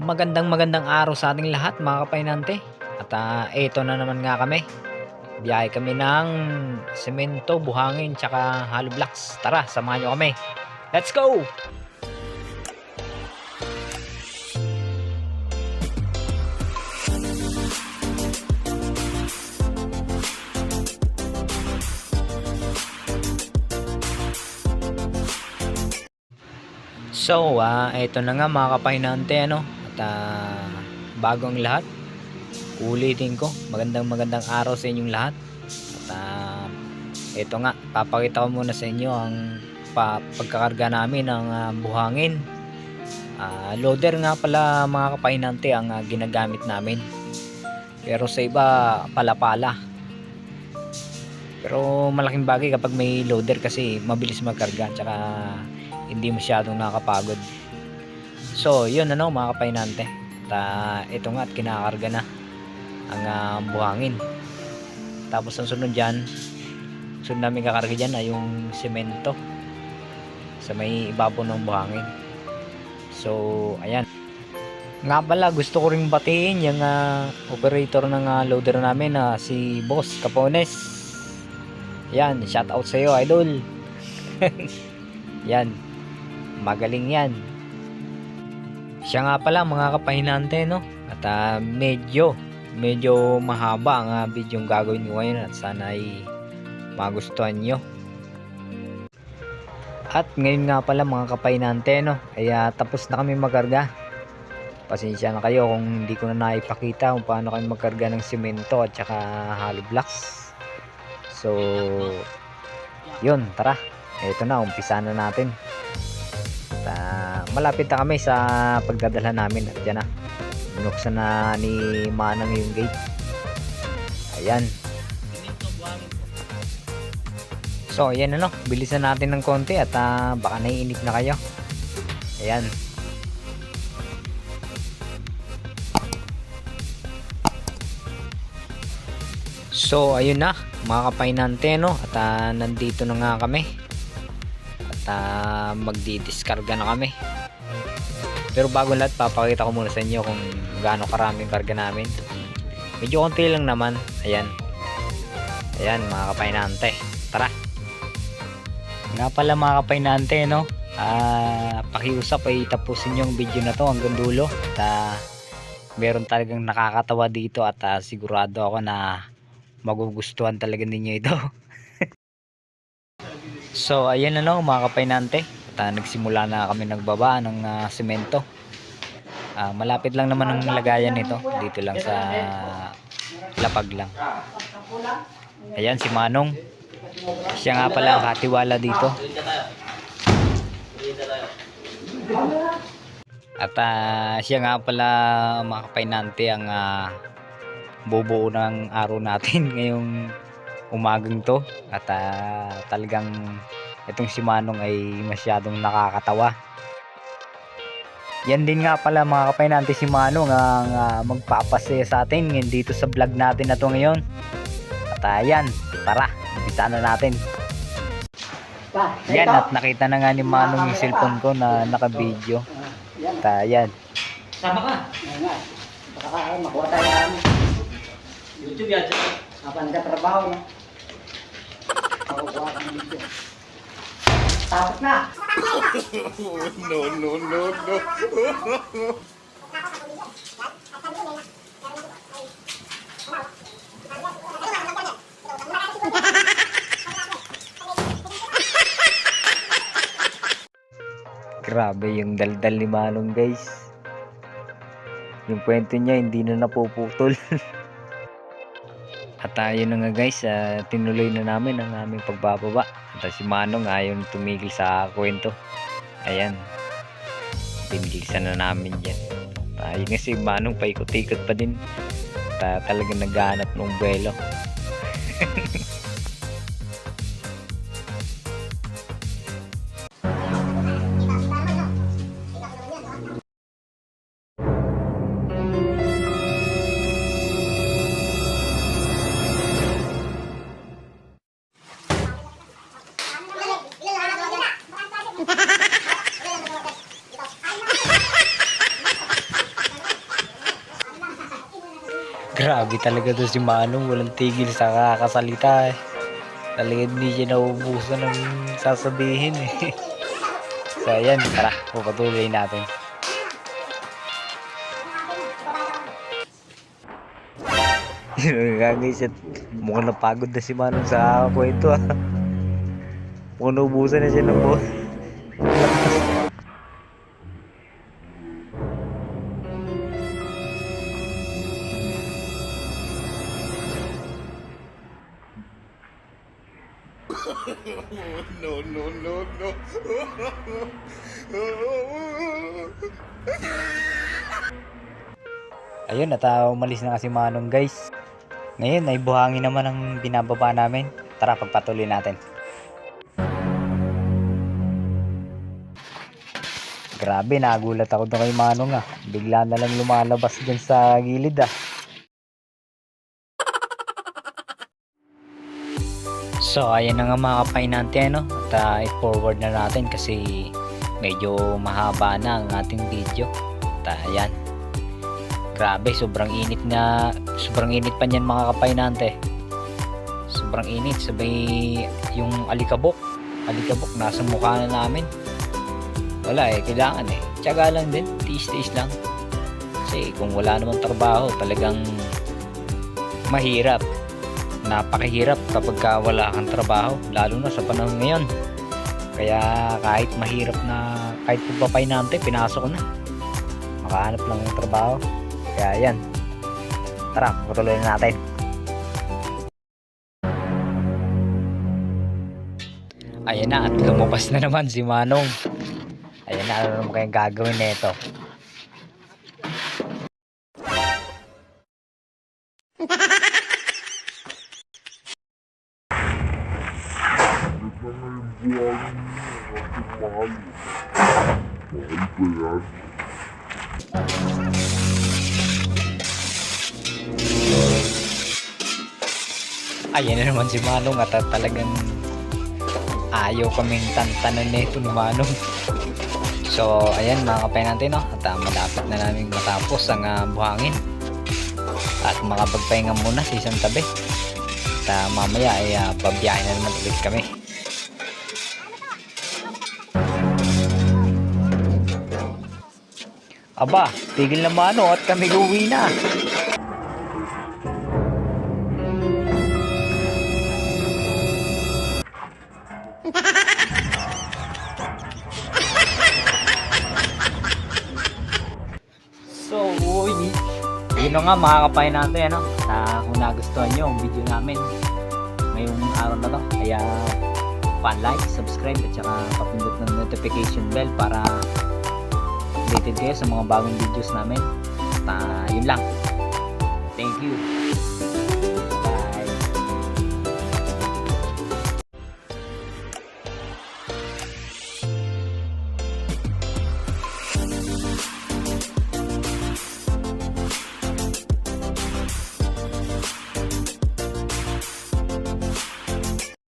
Magandang araw sa ating lahat mga kapainante. At eto na naman nga kami. Biyahe kami ng semento, buhangin, tsaka hollow blocks. Tara, samahan nyo kami. Let's go! So, eto na nga mga kapainante, ano? At bago ang lahat, ulitin ko, magandang araw sa inyong lahat. At eto nga, papakita ko muna sa inyo ang pagkakarga namin ng buhangin. Loader nga pala mga kapainante ang ginagamit namin. Pero sa iba, pala-pala. Pero malaking bagay kapag may loader kasi mabilis magkarga, tsaka hindi masyadong nakakapagod. So yun ano mga kapainante, at ito nga at kinakarga na ang buhangin. Tapos ang sunod dyan, sunod namin kakarga dyan ay yung semento sa may ibabaw ng buhangin. So ayan nga pala, gusto ko ring batiin yung operator ng loader namin na si Boss Capones. Yan, shout out sa iyo idol. Yan, magaling yan. Siya nga pala mga kapahinante, no? At medyo mahaba ang video yung gagawin ko ngayon at sana ay magustuhan nyo. At ngayon nga pala mga kapahinante, no? Ay tapos na kami magkarga. Pasensya na kayo kung hindi ko na naipakita kung paano kami magkarga ng simento at saka hollow blocks. So yun, tara, ito na, umpisa na natin. Malapit na kami sa pagdadala namin. At dyan na, binuksan na ni Manang yung gate. Ayan. So ayan ano, bilisan natin ng konti at baka naiinip na kayo. Ayan. So ayun na mga kapainante, no? At nandito na nga kami. At magdidiskarga na kami. Pero bago lahat, papakita ko muna sa inyo kung gaano karaming karga namin. Medyo konti lang naman. Ayan. Ayan mga kapainante. Tara. Nga pala mga kapainante, no? Pakiusap ay tapusin yung video na to hanggang dulo. At meron talagang nakakatawa dito. At sigurado ako na magugustuhan talaga ninyo ito. So ayan na no mga kapainante, at nagsimula na kami nagbaba ng semento. Malapit lang naman ang lagayan nito, dito lang sa lapag lang. Ayan si Manong, siya nga pala ang katiwala dito. At siya nga pala mga kapainante ang bubuo ng araw natin ngayong umagang to. At talagang itong si Manong ay masyadong nakakatawa. Yan din nga pala mga kapainante, si Manong ang magpapasaya sa atin ngayon dito sa vlog natin na to ngayon. At ayan, tara, umpisa na natin. Yan, at nakita na nga ni Manong yung cellphone ko na naka-video. At ayan. Sama ka? Baka makuha tayo ng YouTube yan. Kapag nagtatrabaho na. Makukuha ka ng video. Tapos na! No. Grabe yung daldal ni Manong guys. Yung kwento niya hindi na napuputol. At yun na nga guys, tinuloy na namin ang aming pagbababa. At si Manong ayaw tumigil sa kwento. Ayan, pinigilsan na namin dyan. Yun nga si Manong paikot-ikot pa din. Talagang naghahanap ng buwelo. Grabe talaga to si Manong, walang tigil sa kakasalita eh. Talaga hindi siya nauubusan ng sasabihin eh. So ayan, tara, pupatuloy natin. Yun nga guys, at mukhang napagod na si Manong sa kwento ah. Mukhang naubusan na siya ng buhay. No, no, no, no. Ayun, at umalis na kasi Manong guys. Ngayon ay buhangin naman ang binababa namin. Tara, pagpatuloy natin. Grabe, nagulat ako doon kay Manong ah. Bigla na lang lumalabas dyan sa gilid ah. So ayan na nga mga kapainante no. At i-forward na natin kasi medyo mahaba na ang ating video. At ayan. Grabe, sobrang init pa niyan mga kapainante. Sobrang init, sabay yung alikabok nasa mukha na namin. Wala eh, kailangan eh. Tiyaga lang din, tiis-tiis lang. Kasi kung wala namang trabaho, talagang mahirap. Napakahirap kapag wala kang trabaho, lalo na sa panahon ngayon. Kaya kahit mahirap na, kahit papainante, pinasok ko na. Makahanap lang ng trabaho. Kaya yan. Tara, patuloy na natin. Ayan na, at lumabas na naman si Manong. Ayan na, ano naman kayang gagawin nito. Ayan na naman si Manong at talagang ayaw kaming tantanan nito ni Manong. So ayan mga kapainante no, at malapit na namin matapos ang buhangin. At makapagpahinga muna sa isang tabi. At mamaya ay pabiyahin na naman ulit kami. Aba, tigil na Mano at kami uwi na. So, yun na nga mga kapain natin, ano, na kung nagustuhan nyo ang video namin ngayong araw na to, kaya pa-like, subscribe at saka papindot ng notification bell para updated kayo sa mga bagong videos namin. At yun lang. Thank you.